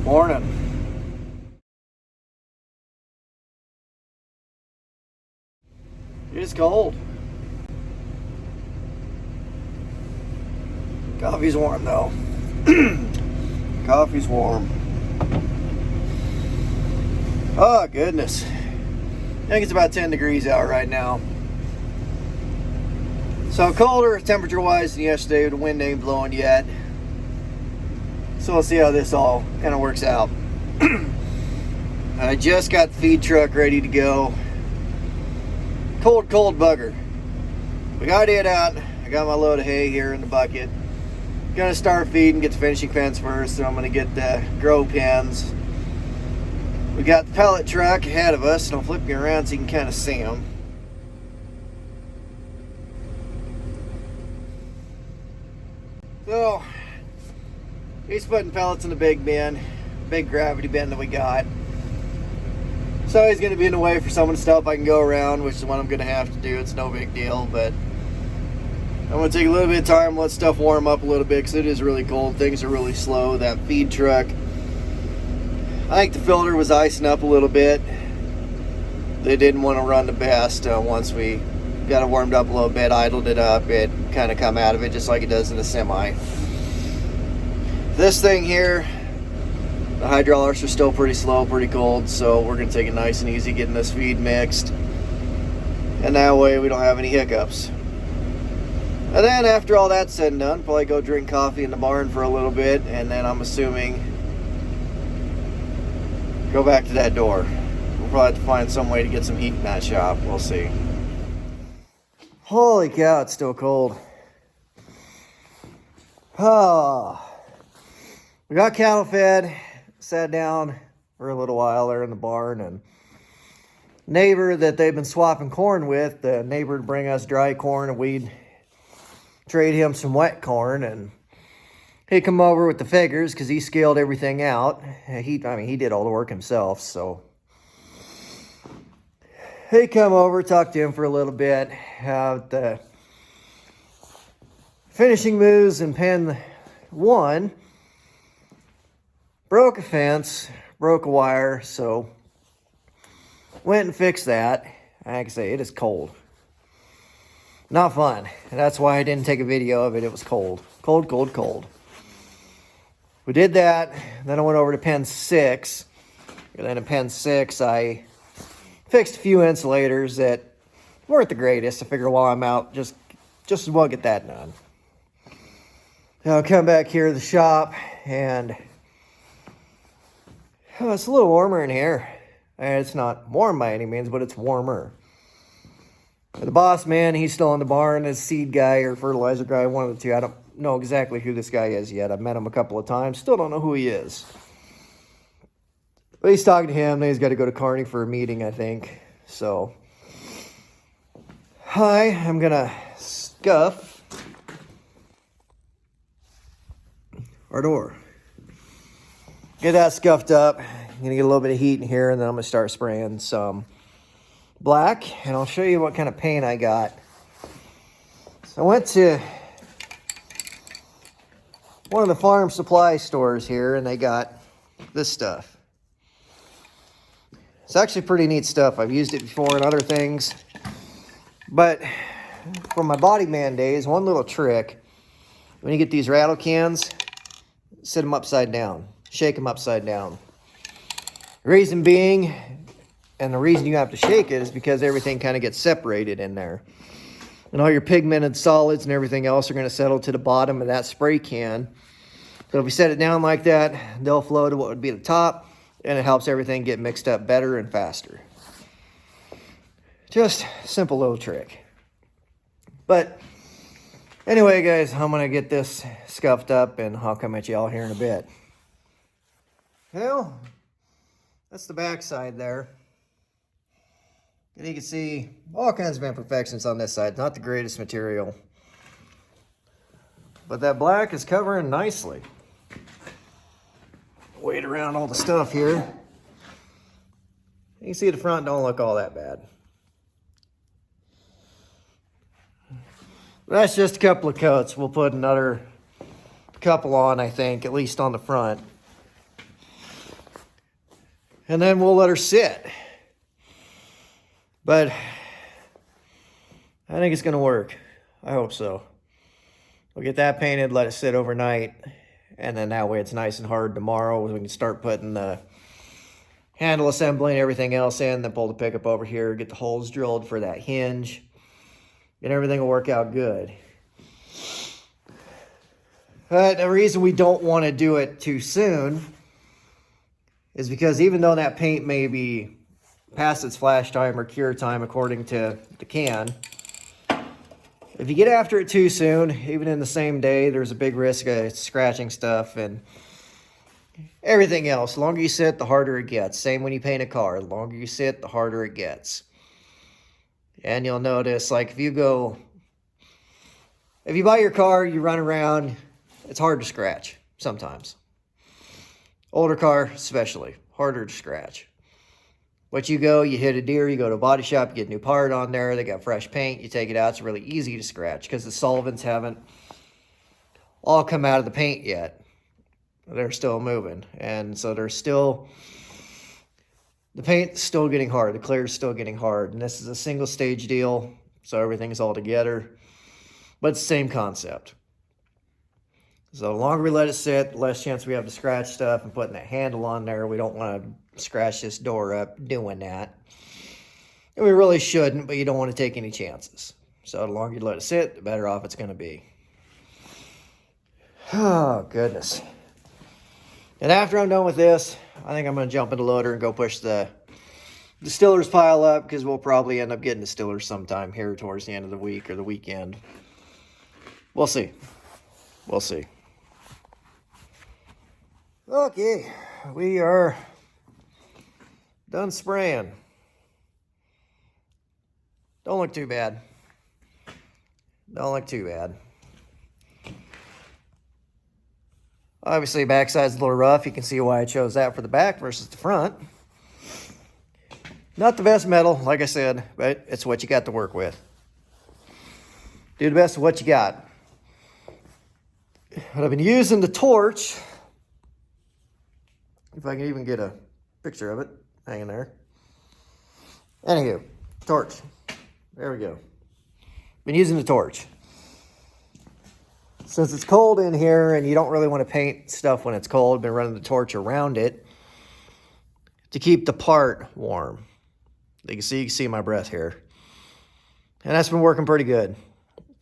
Morning. It's cold. Coffee's warm though. Coffee's warm. Oh goodness. I think it's about 10 degrees out right now. So colder temperature wise than yesterday. The wind ain't blowing yet. So we'll see how this all kind of works out. I just got the feed truck ready to go. Cold bugger. We got it out. I got my load of hay here in the bucket. Gonna start feeding, get the finishing fence first, so I'm gonna get the grow pens. We got the pellet truck ahead of us, and I'll flip you around so you can kind of see them. So, he's putting pellets in the big bin, big gravity bin that we got. So he's going to be in the way for some of the stuff I can go around, which is what I'm going to have to do. It's no big deal, but I'm going to take a little bit of time, let stuff warm up a little bit, because it is really cold. Things are really slow. That feed truck, I think the filter was icing up a little bit. They didn't want to run the best. Once we got it warmed up a little bit, idled it up, it kind of come out of it just like it does in the semi. This thing here, the hydraulics are still pretty slow, pretty cold, so we're going to take it nice and easy getting this feed mixed. And that way we don't have any hiccups. And then after all that's said and done, probably go drink coffee in the barn for a little bit, and then I'm assuming go back to that door. We'll probably have to find some way to get some heat in that shop. We'll see. Holy cow, it's still cold. Oh. We got cattle fed. Sat down for a little while there in the barn, and neighbor that they've been swapping corn with, the neighbor would bring us dry corn and we'd trade him some wet corn, and he'd come over with the figures because he scaled everything out. He did all the work himself, so he'd come over, talk to him for a little bit about the finishing moves in pen 1. Broke a fence, broke a wire, so went and fixed that. Like I say, it is cold. Not fun. And that's why I didn't take a video of it. It was cold. Cold. We did that. Then I went over to pen 6. And then in pen 6, I fixed a few insulators that weren't the greatest. I figured while I'm out, just as well get that done. Now I'll come back here to the shop, and it's a little warmer in here. And it's not warm by any means, but it's warmer. The boss man, he's still in the barn. His seed guy or fertilizer guy, one of the two. I don't know exactly who this guy is yet. I've met him a couple of times. Still don't know who he is. But he's talking to him. Then he's got to go to Kearney for a meeting, I think. So, hi, I'm going to scuff our door. Get that scuffed up. I'm going to get a little bit of heat in here, and then I'm going to start spraying some black, and I'll show you what kind of paint I got. So I went to one of the farm supply stores here, and they got this stuff. It's actually pretty neat stuff. I've used it before in other things, but from my Body Man days, one little trick, when you get these rattle cans, sit them upside down. Shake them upside down. Reason being, and the reason you have to shake it is because everything kind of gets separated in there. And all your pigmented solids and everything else are going to settle to the bottom of that spray can. So if you set it down like that, they'll flow to what would be the top, and it helps everything get mixed up better and faster. Just a simple little trick. But anyway, guys, I'm going to get this scuffed up, and I'll come at you all here in a bit. Well, that's the back side there. And you can see all kinds of imperfections on this side. Not the greatest material. But that black is covering nicely. Wait around all the stuff here. You can see the front don't look all that bad. That's just a couple of coats. We'll put another couple on, I think, at least on the front. And then we'll let her sit. But I think it's going to work. I hope so. We'll get that painted, let it sit overnight, and then that way it's nice and hard tomorrow. We can start putting the handle assembly and everything else in, then pull the pickup over here, get the holes drilled for that hinge, and everything will work out good. But the reason we don't want to do it too soon is because even though that paint may be past its flash time or cure time according to the can, if you get after it too soon, even in the same day, there's a big risk of scratching stuff and everything else. The longer you sit, the harder it gets. Same when you paint a car. The longer you sit, the harder it gets. And you'll notice, like, if you buy your car, you run around, it's hard to scratch sometimes. Older car, especially, harder to scratch. But you hit a deer, you go to a body shop, you get a new part on there, they got fresh paint, you take it out, it's really easy to scratch because the solvents haven't all come out of the paint yet. They're still moving. And so the paint's still getting hard, the clear's still getting hard. And this is a single stage deal, so everything's all together. But it's the same concept. So the longer we let it sit, the less chance we have to scratch stuff and putting that handle on there. We don't want to scratch this door up doing that. And we really shouldn't, but you don't want to take any chances. So the longer you let it sit, the better off it's going to be. Oh, goodness. And after I'm done with this, I think I'm going to jump in the loader and go push the distillers pile up, because we'll probably end up getting distillers sometime here towards the end of the week or the weekend. We'll see. We'll see. Okay, we are done spraying. Don't look too bad. Don't look too bad. Obviously, backside's a little rough. You can see why I chose that for the back versus the front. Not the best metal, like I said, but it's what you got to work with. Do the best of what you got. But I've been using the torch. If I can even get a picture of it hanging there. Anywho, torch. There we go. Been using the torch. Since it's cold in here and you don't really want to paint stuff when it's cold, been running the torch around it to keep the part warm. You can see my breath here. And that's been working pretty good.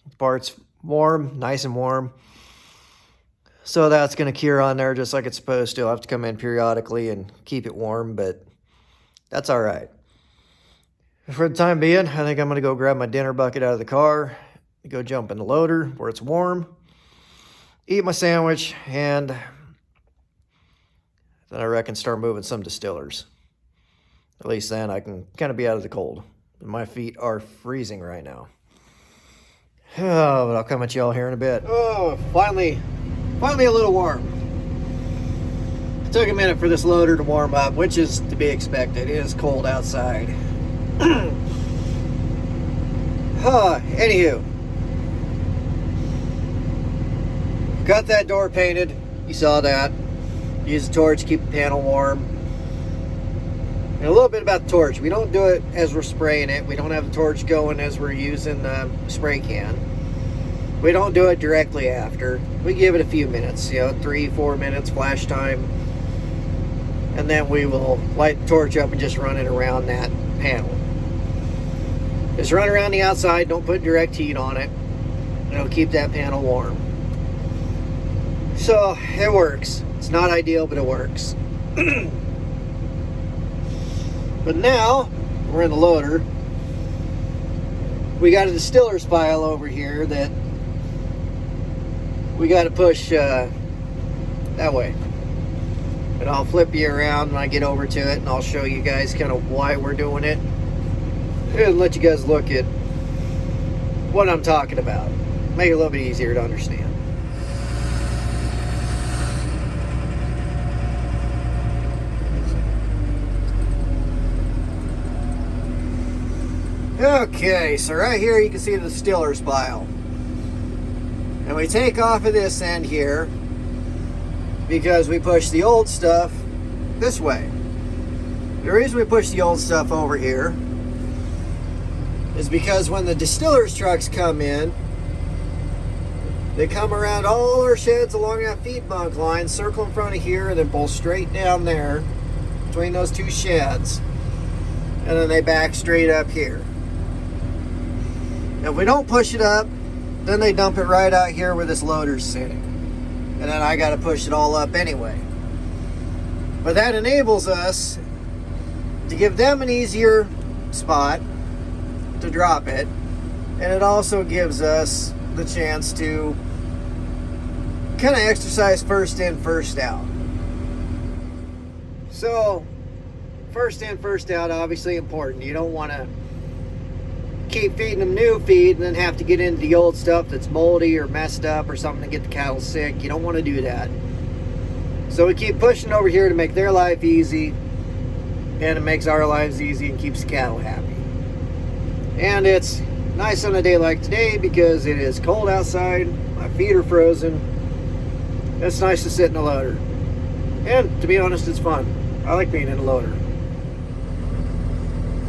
The part's warm, nice and warm. So that's going to cure on there just like it's supposed to. I'll have to come in periodically and keep it warm, but that's all right. For the time being, I think I'm going to go grab my dinner bucket out of the car, go jump in the loader where it's warm, eat my sandwich, and then I reckon start moving some distillers. At least then I can kind of be out of the cold. My feet are freezing right now. Oh, but I'll come at y'all here in a bit. Oh, finally a little warm. It took a minute for this loader to warm up, which is to be expected. It is cold outside. Anywho, got that door painted. You saw that. Use the torch to keep the panel warm. And a little bit about the torch. We don't do it as we're spraying it. We don't have the torch going as we're using the spray can. We don't do it directly after. We give it a few minutes, 3-4 minutes flash time. And then we will light the torch up and just run it around that panel. Just run around the outside, don't put direct heat on it. It'll keep that panel warm. So, it works. It's not ideal, but it works. But now, we're in the loader. We got a distiller's pile over here that we got to push that way. And I'll flip you around when I get over to it, and I'll show you guys kind of why we're doing it. And let you guys look at what I'm talking about. Make it a little bit easier to understand. Okay, so right here you can see the distiller's pile. And we take off of this end here because we push the old stuff this way. The reason we push the old stuff over here is because when the distiller's trucks come in, they come around all our sheds along that feed bunk line, circle in front of here, and then pull straight down there between those two sheds. And then they back straight up here. Now, if we don't push it up, then they dump it right out here where this loader's sitting. And then I got to push it all up anyway. But that enables us to give them an easier spot to drop it. And it also gives us the chance to kind of exercise first in, first out. So, first in, first out, obviously important. You don't want to keep feeding them new feed and then have to get into the old stuff that's moldy or messed up or something to get the cattle sick. You don't want to do that. So we keep pushing over here to make their life easy, and it makes our lives easy and keeps the cattle happy. And it's nice on a day like today because it is cold outside, my feet are frozen. It's nice to sit in a loader. And to be honest, it's fun. I like being in a loader.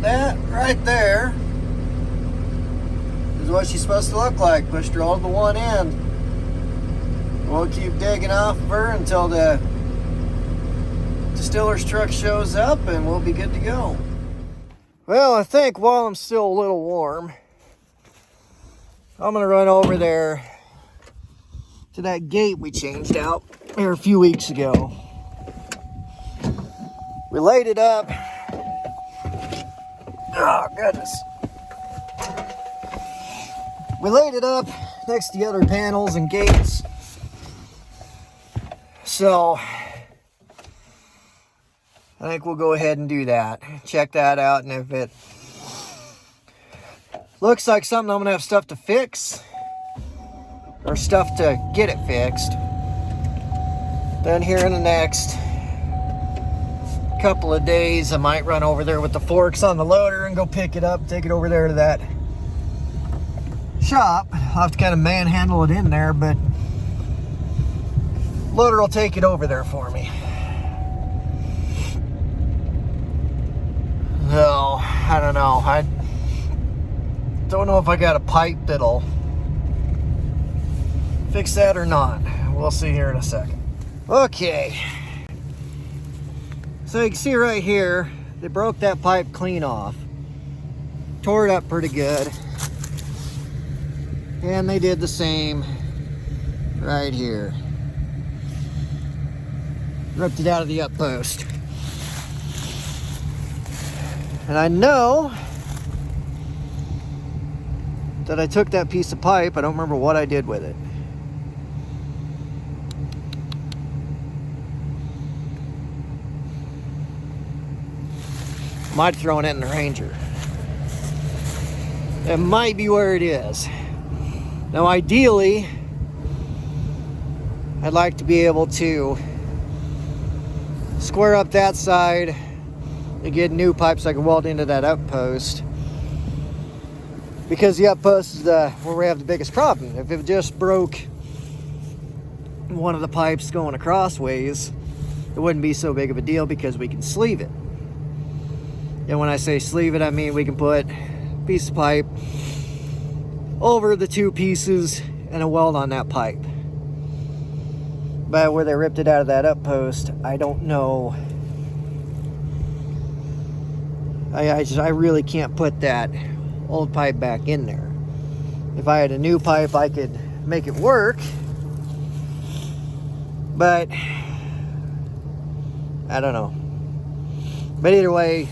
That right there is what she's supposed to look like. Pushed her all to the one end. We'll keep digging off of her until the distiller's truck shows up and we'll be good to go. Well, I think while I'm still a little warm, I'm gonna run over there to that gate we changed out here a few weeks ago. We laid it up. Oh, goodness. We laid it up next to the other panels and gates. So, I think we'll go ahead and do that. Check that out, and if it looks like something I'm going to have stuff to fix, or stuff to get it fixed, then here in the next couple of days, I might run over there with the forks on the loader and go pick it up, take it over there to that shop. I'll have to kind of manhandle it in there, but loader will take it over there for me. So, I don't know. I don't know if I got a pipe that'll fix that or not. We'll see here in a second. Okay. So you can see right here, they broke that pipe clean off. Tore it up pretty good. And they did the same right here. Ripped it out of the up post. And I know that I took that piece of pipe. I don't remember what I did with it. Might have thrown it in the Ranger. That might be where it is. Now, ideally, I'd like to be able to square up that side and get new pipes so I can weld into that outpost. Because the outpost is where we have the biggest problem. If it just broke one of the pipes going across ways, it wouldn't be so big of a deal because we can sleeve it. And when I say sleeve it, I mean we can put a piece of pipe over the two pieces and a weld on that pipe. But where they ripped it out of that up post, I don't know. I really can't put that old pipe back in there. If I had a new pipe, I could make it work. But I don't know. But either way,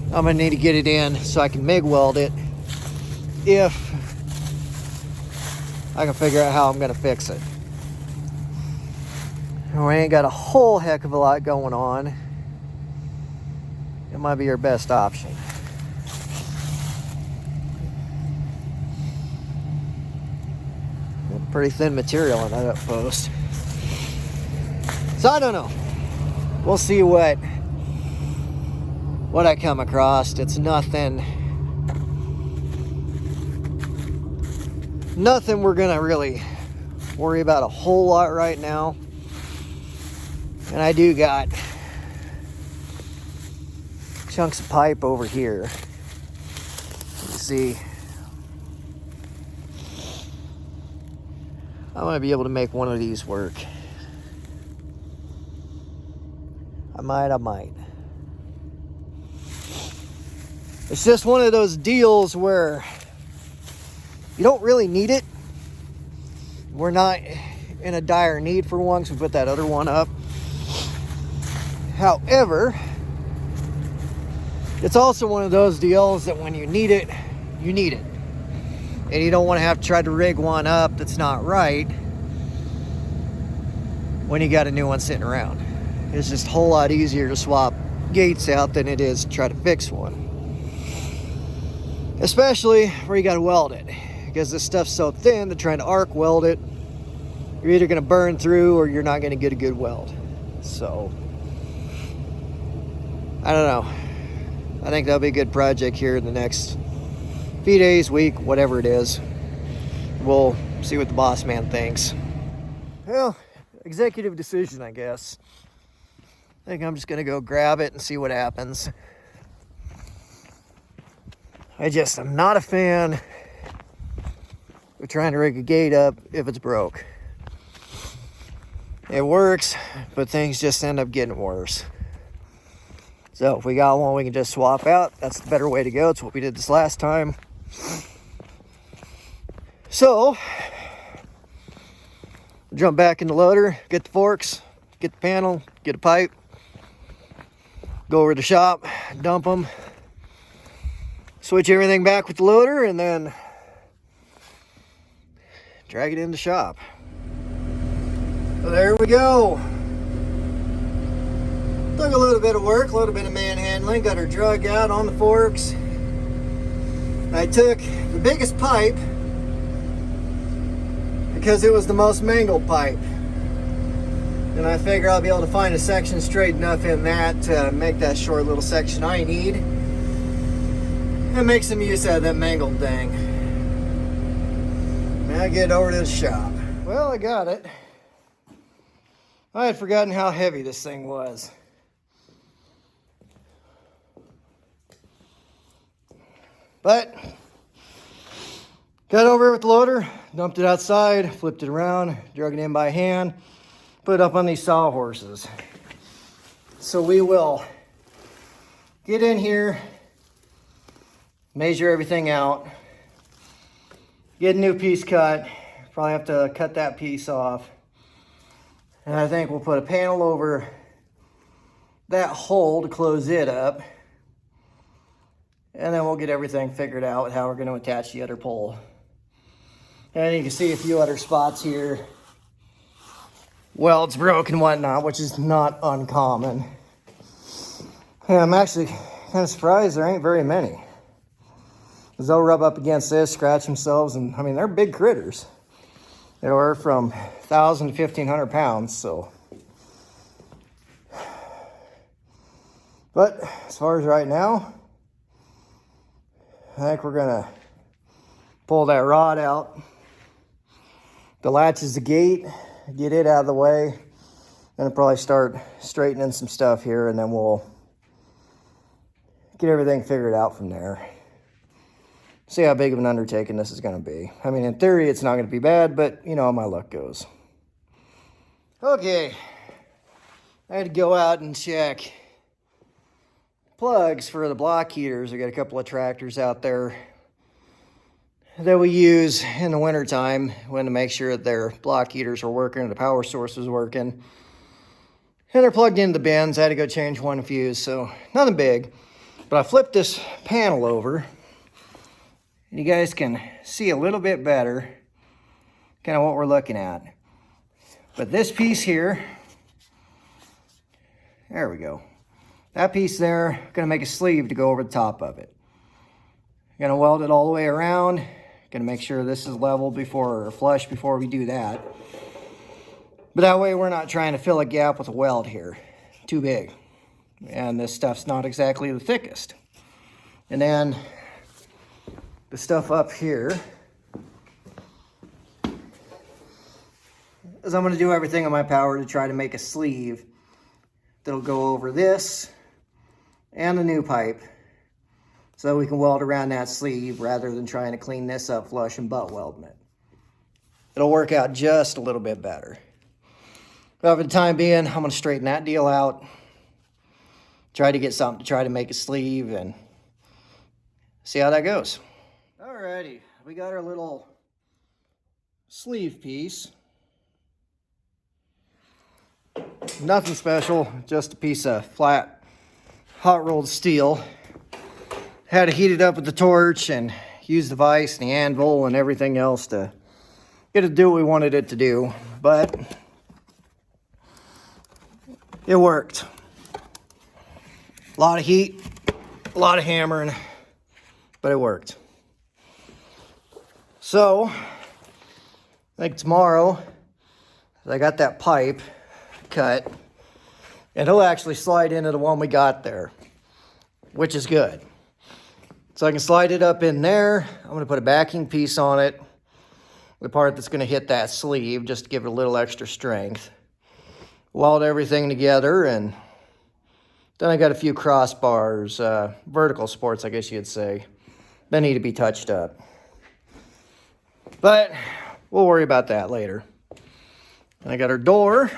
I'm gonna need to get it in so I can MIG weld it if I can figure out how I'm gonna fix it. We ain't got a whole heck of a lot going on. It might be your best option. Pretty thin material on that up post. So I don't know. We'll see what I come across. It's nothing we're gonna really worry about a whole lot right now. And I do got chunks of pipe over here. You see, I might be able to make one of these work. I might. It's just one of those deals where you don't really need it. We're not in a dire need for one, because we put that other one up. However, it's also one of those deals that when you need it, you need it. And you don't want to have to try to rig one up that's not right when you got a new one sitting around. It's just a whole lot easier to swap gates out than it is to try to fix one. Especially where you got to weld it. Because this stuff's so thin that trying to arc weld it, you're either going to burn through or you're not going to get a good weld. So, I don't know. I think that'll be a good project here in the next few days, week, whatever it is. We'll see what the boss man thinks. Well, executive decision, I guess. I think I'm just gonna go grab it and see what happens. I'm not a fan of trying to rig a gate up if it's broke. It works, but things just end up getting worse. So if we got one we can just swap out, that's the better way to go. It's what we did this last time. So, jump back in the loader, get the forks, get the panel, get a pipe, go over to the shop, dump them, switch everything back with the loader, and then drag it in the shop. So there we go. Took a little bit of work, a little bit of manhandling, got her drug out on the forks. I took the biggest pipe because it was the most mangled pipe. And I figure I'll be able to find a section straight enough in that to make that short little section I need. And make some use out of that mangled thing. Now get over to the shop. Well, I got it. I had forgotten how heavy this thing was. But got over it with the loader, dumped it outside, flipped it around, drug it in by hand, put it up on these sawhorses. So we will get in here, measure everything out, get a new piece cut. Probably have to cut that piece off. And I think we'll put a panel over that hole to close it up. And then we'll get everything figured out how we're going to attach the other pole. And you can see a few other spots here. Welds broke and whatnot, which is not uncommon. And I'm actually kind of surprised there ain't very many. Because they'll rub up against this, scratch themselves, and I mean, they're big critters. They were from 1,000 to 1,500 pounds, so. But as far as right now, I think we're gonna pull that rod out. The latch is the gate, get it out of the way. Then I'll probably start straightening some stuff here, and then we'll get everything figured out from there. See how big of an undertaking this is gonna be. I mean, in theory, it's not gonna be bad, but you know how my luck goes. Okay, I had to go out and check plugs for the block heaters. I got a couple of tractors out there that we use in the wintertime when to make sure that their block heaters are working and the power source is working. And they're plugged into the bins. I had to go change one fuse, so nothing big. But I flipped this panel over, and you guys can see a little bit better kind of what we're looking at. But this piece here, there we go. That piece there, gonna make a sleeve to go over the top of it. Gonna weld it all the way around. Gonna make sure this is level before, or flush before we do that. But that way we're not trying to fill a gap with a weld here. Too big. And this stuff's not exactly the thickest. And then the stuff up here is I'm gonna do everything in my power to try to make a sleeve that'll go over this and a new pipe so we can weld around that sleeve rather than trying to clean this up flush and butt welding it. It'll work out just a little bit better. But for the time being, I'm going to straighten that deal out. Try to get something to try to make a sleeve and see how that goes. Alrighty, we got our little sleeve piece. Nothing special, just a piece of flat hot rolled steel. Had to heat it up with the torch and use the vise and the anvil and everything else to get it to do what we wanted it to do, but it worked. A lot of heat, a lot of hammering, but it worked. So, I think tomorrow, I got that pipe cut, and he'll actually slide into the one we got there, which is good. So I can slide it up in there. I'm going to put a backing piece on it, the part that's going to hit that sleeve, just to give it a little extra strength. Weld everything together, and then I got a few crossbars, vertical supports, I guess you'd say, that need to be touched up. But we'll worry about that later. And I got our door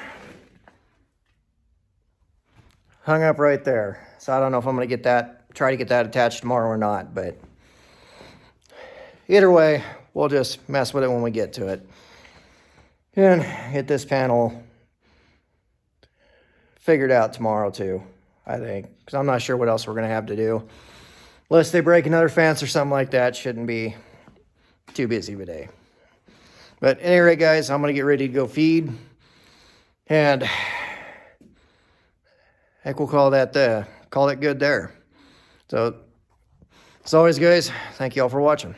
hung up right there. So I don't know if I'm going to try to get that attached tomorrow or not, but either way, we'll just mess with it when we get to it. And get this panel figured out tomorrow too, I think, because I'm not sure what else we're going to have to do. Unless they break another fence or something like that, shouldn't be too busy of a day. But at any rate, guys, I'm going to get ready to go feed. And I think we'll call that good there. So, as always, guys, thank you all for watching.